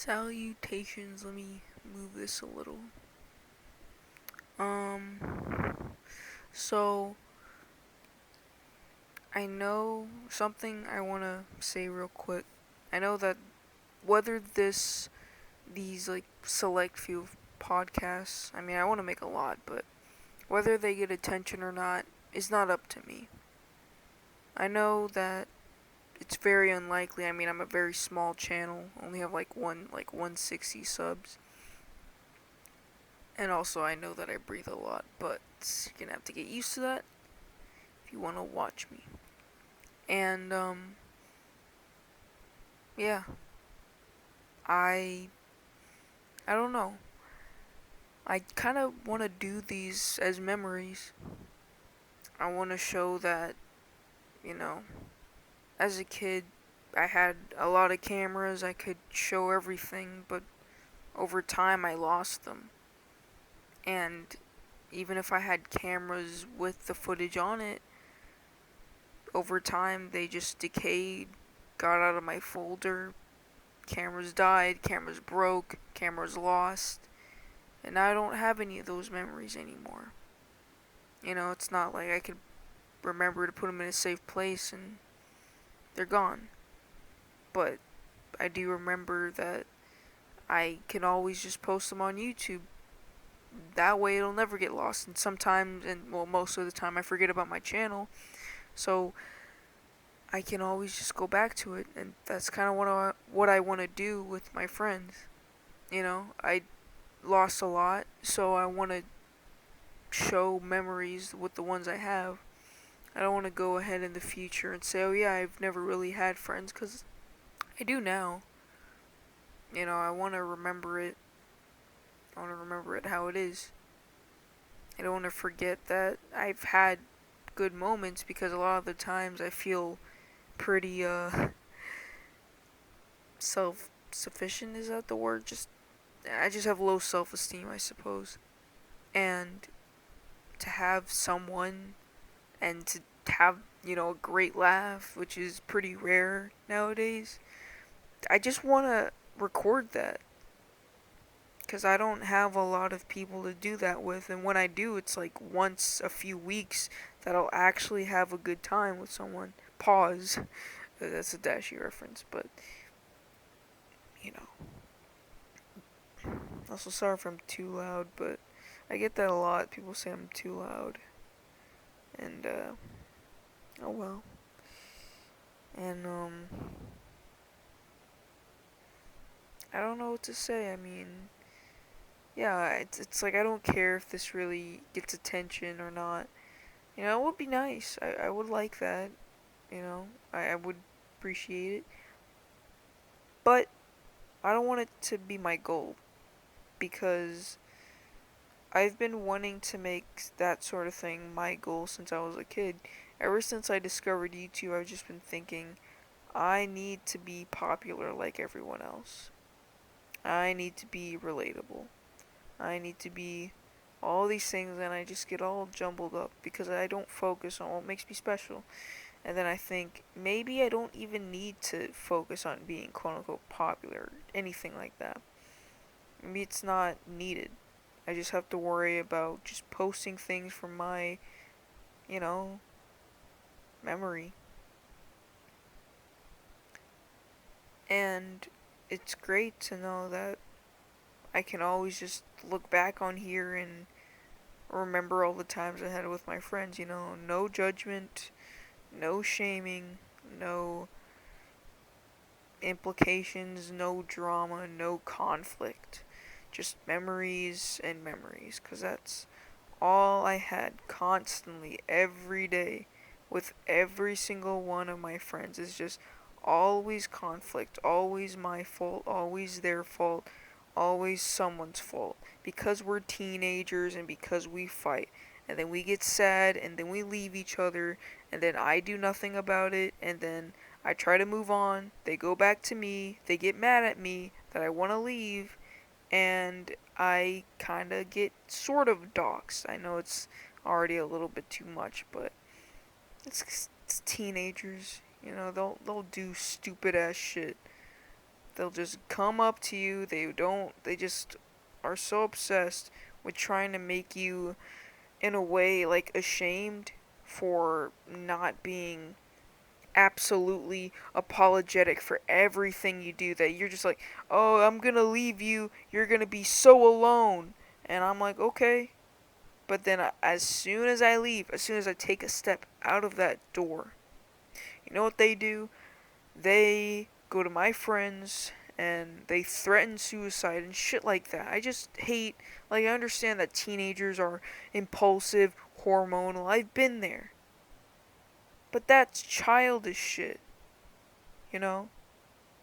Salutations, let me move this a little. So I know something I want to say real quick. I know that whether these like select few podcasts, I mean, I want to make a lot, but whether they get attention or not is not up to me. I know that it's very unlikely. I mean, I'm a very small channel, only have like 160 subs. And also, I know that I breathe a lot, but you're gonna have to get used to that if you want to watch me. And, yeah, I, I don't know. I kind of want to do these as memories. I want to show that, you know, as a kid, I had a lot of cameras, I could show everything, but over time I lost them. And even if I had cameras with the footage on it, over time they just decayed, got out of my folder, cameras died, cameras broke, cameras lost, and I don't have any of those memories anymore. You know, it's not like I could remember to put them in a safe place and they're gone. But I do remember that I can always just post them on YouTube. That way it'll never get lost. And sometimes, and well, most of the time, I forget about my channel. So I can always just go back to it. And that's kind of what I want to do with my friends. You know, I lost a lot, so I want to show memories with the ones I have. I don't want to go ahead in the future and say, oh yeah, I've never really had friends, because I do now. You know, I want to remember it. I want to remember it how it is. I don't want to forget that I've had good moments, because a lot of the times I feel pretty self-sufficient, is that the word? I just have low self-esteem, I suppose. And to have someone and to have, a great laugh, which is pretty rare nowadays, I just want to record that. Because I don't have a lot of people to do that with, and when I do, it's like once a few weeks that I'll actually have a good time with someone. Pause. That's a Dashi reference, but, you know. Also, sorry if I'm too loud, but I get that a lot. People say I'm too loud. And, oh well. And, I don't know what to say. I mean, yeah, it's like I don't care if this really gets attention or not. You know, it would be nice. I would like that. You know, I would appreciate it. But I don't want it to be my goal, because I've been wanting to make that sort of thing my goal since I was a kid. Ever since I discovered YouTube, I've just been thinking, I need to be popular like everyone else. I need to be relatable. I need to be all these things, and I just get all jumbled up because I don't focus on what makes me special. And then I think maybe I don't even need to focus on being quote unquote popular or anything like that. Maybe it's not needed. I just have to worry about just posting things from my, you know, memory. And it's great to know that I can always just look back on here and remember all the times I had with my friends, no judgment, no shaming, no implications, no drama, no conflict. Just memories and memories, because that's all I had constantly every day with every single one of my friends. Is just always conflict, always my fault, always their fault, always someone's fault, because we're teenagers and because we fight, and then we get sad, and then we leave each other, and then I do nothing about it, and then I try to move on, they go back to me, they get mad at me that I want to leave, and I kind of get sort of doxxed. I know it's already a little bit too much, but it's teenagers. They'll do stupid ass shit. They'll just come up to you. They just are so obsessed with trying to make you, in a way, like, ashamed for not being absolutely apologetic for everything you do, that you're just like, oh, I'm gonna leave you, you're gonna be so alone. And I'm like, okay. But then as soon as I leave, as soon as I take a step out of that door, you know what they do? They go to my friends and they threaten suicide and shit like that. I just hate, like, I understand that teenagers are impulsive, hormonal. I've been there. But that's childish shit, you know?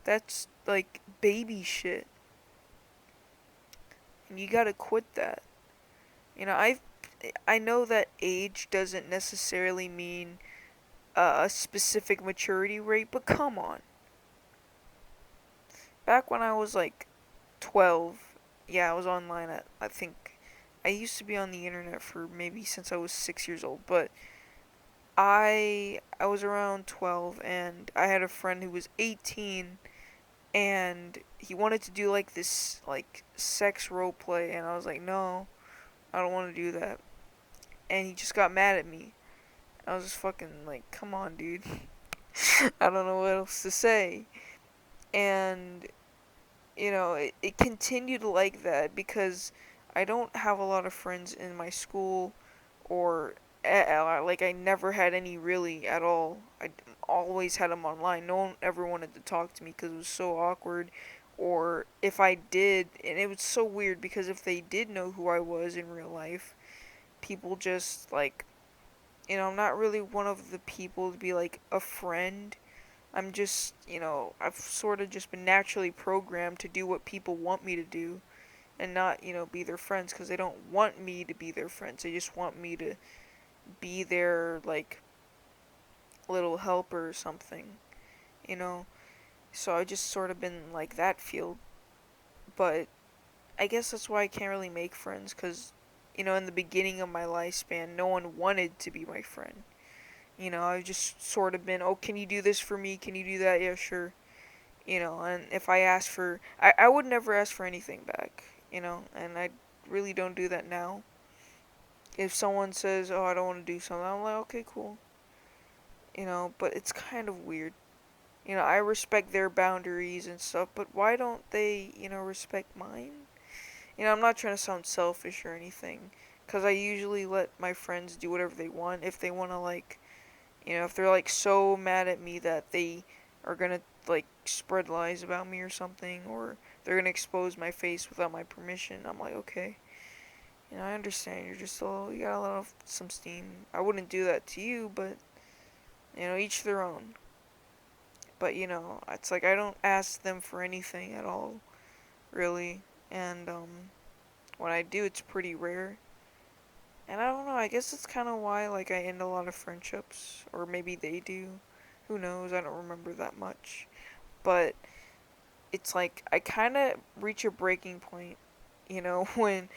That's like baby shit. And you gotta quit that. You know, I know that age doesn't necessarily mean a specific maturity rate, but come on. Back when I was like 12, yeah, I was online at, I think, I used to be on the internet for maybe since I was 6 years old, but I was around 12 and I had a friend who was 18 and he wanted to do like this like sex role play, and I was like, "No, I don't want to do that." And he just got mad at me. I was just fucking like, "Come on, dude." I don't know what else to say. And it continued like that because I don't have a lot of friends in my school, or like I never had any really at all. I always had them online. No one ever wanted to talk to me because it was so awkward. Or if I did, and it was so weird because if they did know who I was in real life, people just like, I'm not really one of the people to be like a friend. I'm just, I've sort of just been naturally programmed to do what people want me to do and not, be their friends because they don't want me to be their friends. They just want me to be their, like, little helper or something, you know? So I just sort of been like that field. But I guess that's why I can't really make friends because, in the beginning of my lifespan, no one wanted to be my friend. I've just sort of been, oh, can you do this for me? Can you do that? Yeah, sure. And if I ask for, I would never ask for anything back, and I really don't do that now. If someone says, oh, I don't want to do something, I'm like, okay, cool. But it's kind of weird. I respect their boundaries and stuff, but why don't they, respect mine? I'm not trying to sound selfish or anything, because I usually let my friends do whatever they want. If they want to, like, if they're, like, so mad at me that they are gonna, like, spread lies about me or something, or they're gonna expose my face without my permission, I'm like, okay. I understand you're just you gotta let off some steam. I wouldn't do that to you, but, each their own. But, it's like I don't ask them for anything at all, really. And, when I do, it's pretty rare. And I don't know, I guess that's kind of why, like, I end a lot of friendships. Or maybe they do. Who knows? I don't remember that much. But it's like, I kind of reach a breaking point, when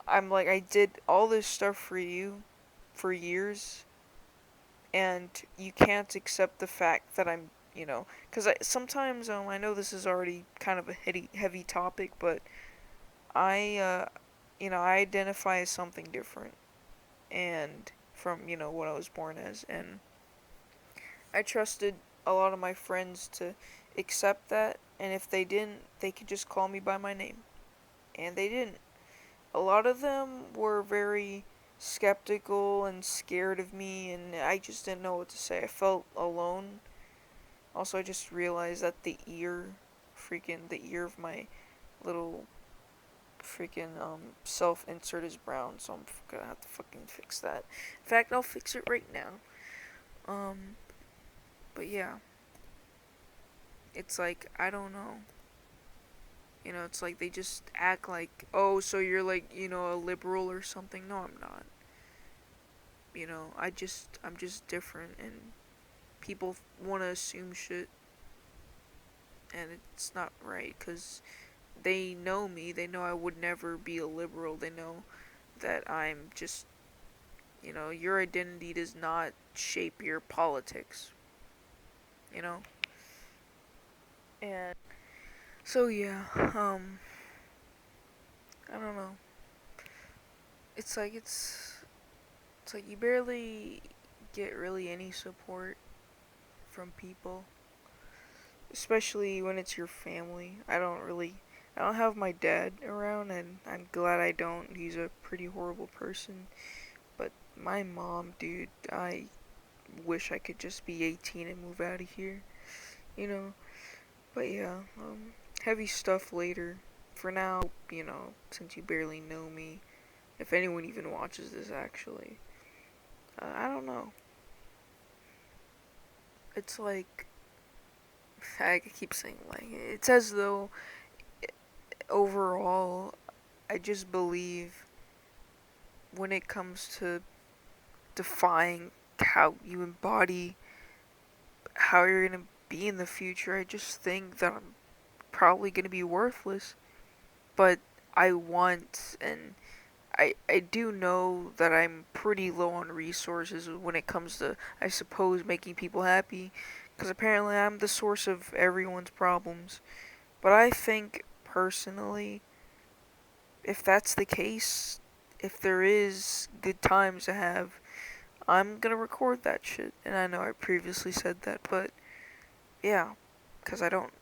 I'm like, I did all this stuff for you for years, and you can't accept the fact that I'm, because sometimes, I know this is already kind of a heavy topic, but I identify as something different, and from, what I was born as, and I trusted a lot of my friends to accept that, and if they didn't, they could just call me by my name, and they didn't. A lot of them were very skeptical and scared of me, and I just didn't know what to say. I felt alone. Also, I just realized that the ear of my little freaking self insert is brown, so I'm gonna have to fucking fix that. In fact, I'll fix it right now. Um, but yeah, it's like, I don't know. It's like they just act like, oh, so you're like, a liberal or something. No, I'm not. I'm just different, and people want to assume shit, and it's not right, because they know me. They know I would never be a liberal. They know that I'm just, your identity does not shape your politics, you know? And So yeah, I don't know. It's like it's like you barely get really any support from people, especially when it's your family. I don't have my dad around, and I'm glad I don't. He's a pretty horrible person. But my mom, dude, I wish I could just be 18 and move out of here, you know? But yeah, heavy stuff later. For now, since you barely know me, if anyone even watches this actually, I don't know. It's like, I keep saying like, it's as though overall, I just believe when it comes to defying how you embody how you're gonna be in the future, I just think that I'm probably gonna be worthless. But I want, and I do know that I'm pretty low on resources when it comes to, I suppose, making people happy. Because apparently I'm the source of everyone's problems. But I think, personally, if that's the case, if there is good times to have, I'm gonna record that shit. And I know I previously said that, but yeah, because I don't,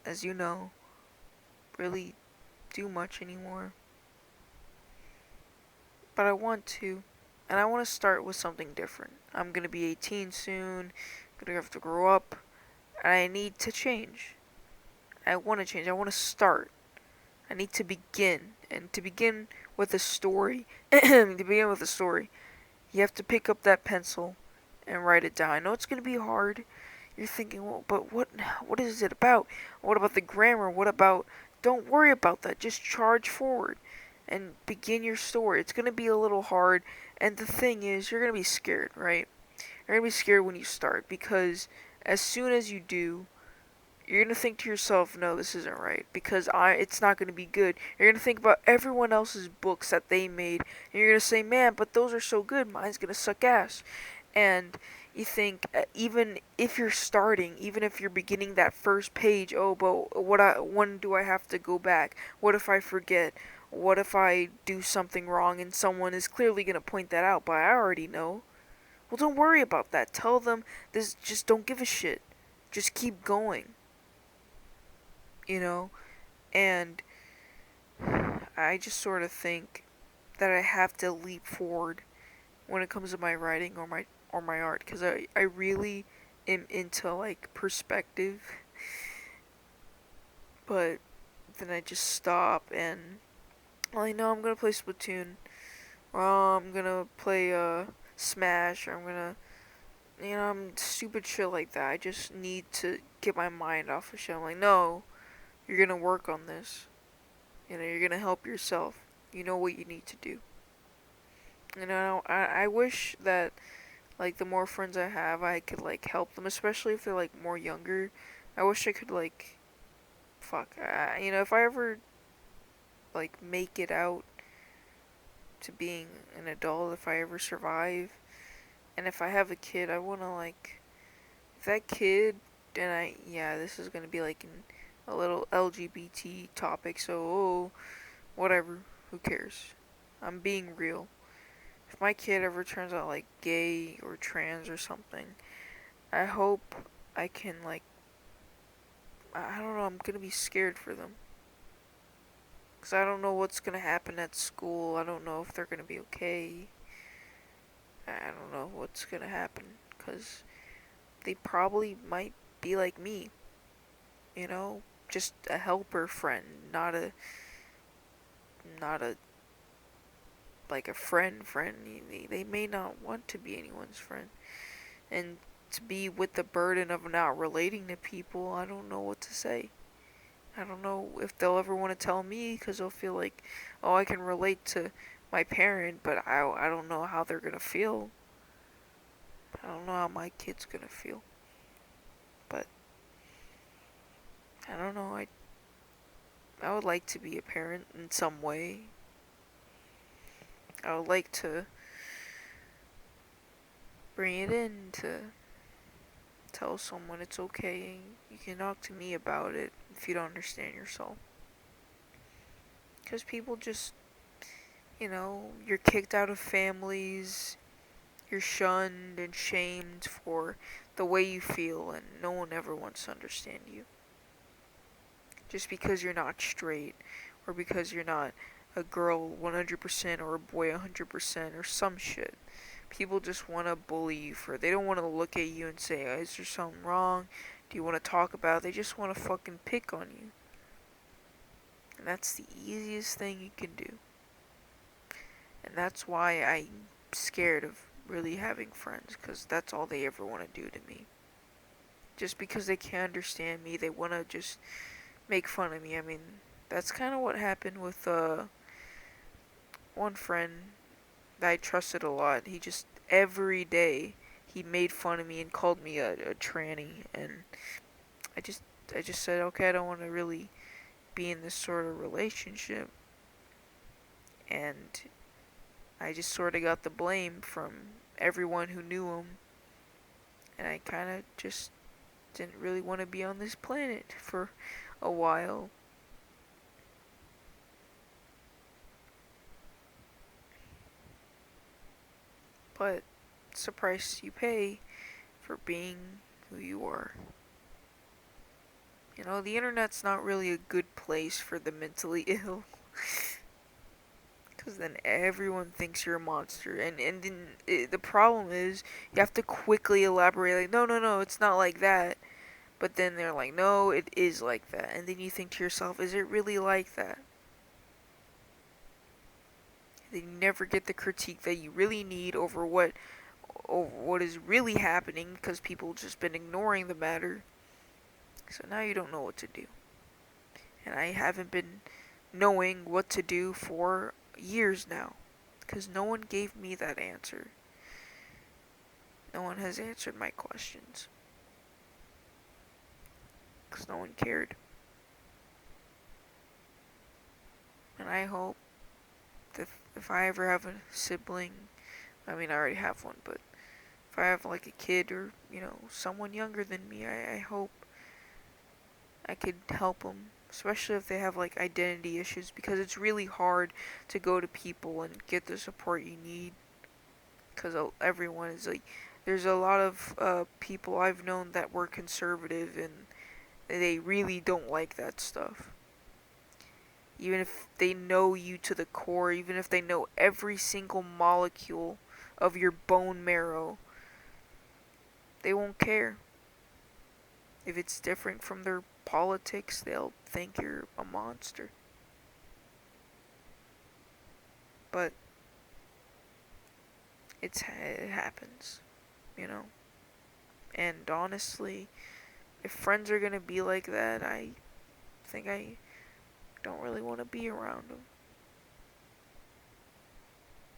as you know, really do much anymore. But I want to. And I want to start with something different. I'm gonna be 18 soon, gonna have to grow up, and I need to change. I want to change. I want to start. I need to begin. And to begin with a story, you have to pick up that pencil and write it down. I know it's gonna be hard. You're thinking, well, but what is it about? What about the grammar? What about? Don't worry about that. Just charge forward and begin your story. It's gonna be a little hard, and the thing is, you're gonna be scared, right? You're gonna be scared when you start because as soon as you do, you're gonna think to yourself, no, this isn't right because it's not gonna be good. You're gonna think about everyone else's books that they made, and you're gonna say, man, but those are so good. Mine's gonna suck ass. And you think, even if you're starting, even if you're beginning that first page, oh, but when do I have to go back? What if I forget? What if I do something wrong and someone is clearly gonna point that out, but I already know? Well, don't worry about that. Tell them this. Just don't give a shit. Just keep going. You know, and I just sort of think that I have to leap forward when it comes to my writing or my art because I really am into like perspective, but then I just stop and well, I know I'm gonna play Splatoon, or I'm gonna play Smash, or I'm gonna I'm stupid shit like that. I just need to get my mind off of shit. I'm like, no, you're gonna work on this. You're gonna help yourself. You know what you need to do. I wish that like the more friends I have, I could like help them, especially if they're like more younger. I wish I could like, fuck, if I ever like make it out to being an adult, if I ever survive, and if I have a kid, I wanna like, if that kid, and yeah, this is gonna be like a little LGBT topic, so whatever, who cares? I'm being real. If my kid ever turns out like gay or trans or something, I hope I can like, I don't know, I'm gonna be scared for them. Because I don't know what's gonna happen at school. I don't know if they're gonna be okay. I don't know what's gonna happen. Because they probably might be like me. You know? Just a helper friend. Not a, like a friend. They may not want to be anyone's friend. And to be with the burden of not relating to people, I don't know what to say. I don't know if they'll ever want to tell me because they'll feel like, oh, I can relate to my parent, but I don't know how they're gonna feel. I don't know how my kid's gonna feel. But I don't know. I would like to be a parent in some way. I would like to bring it in to tell someone it's okay. You can talk to me about it. if you don't understand yourself. Because people just, you're kicked out of families, you're shunned and shamed for the way you feel, and no one ever wants to understand you. Just because you're not straight, or because you're not a girl 100% or a boy 100% or some shit. People just want to bully you for it. They don't want to look at you and say, oh, is there something wrong? Do you want to talk about it? They just want to fucking pick on you. And that's the easiest thing you can do. And that's why I'm scared of really having friends, because that's all they ever want to do to me. Just because they can't understand me, they want to just make fun of me. I mean, that's kind of what happened with one friend that I trusted a lot. He just, every day, he made fun of me and called me a tranny. And I just said, okay, I don't want to really be in this sort of relationship. And I just sort of got the blame from everyone who knew him. And I kind of just didn't really want to be on this planet for a while. But it's the price you pay for being who you are. The internet's not really a good place for the mentally ill. Because then everyone thinks you're a monster. And then the problem is, you have to quickly elaborate, like, no, it's not like that. But then they're like, no, it is like that. And then you think to yourself, is it really like that? Then you never get the critique that you really need over what is really happening, because people just been ignoring the matter. So now you don't know what to do. And I haven't been knowing what to do for years now, because no one gave me that answer. No one has answered my questions, because no one cared. And I hope that if I ever have a sibling, I mean, I already have one, but if I have like a kid or, someone younger than me, I hope I could help them, especially if they have like identity issues, because it's really hard to go to people and get the support you need, because everyone is like, there's a lot of people I've known that were conservative, and they really don't like that stuff. Even if they know you to the core, even if they know every single molecule of your bone marrow, they won't care. If it's different from their politics, they'll think you're a monster. But it happens, And honestly, if friends are gonna be like that, I think I don't really want to be around them.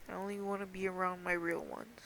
I only want to be around my real ones.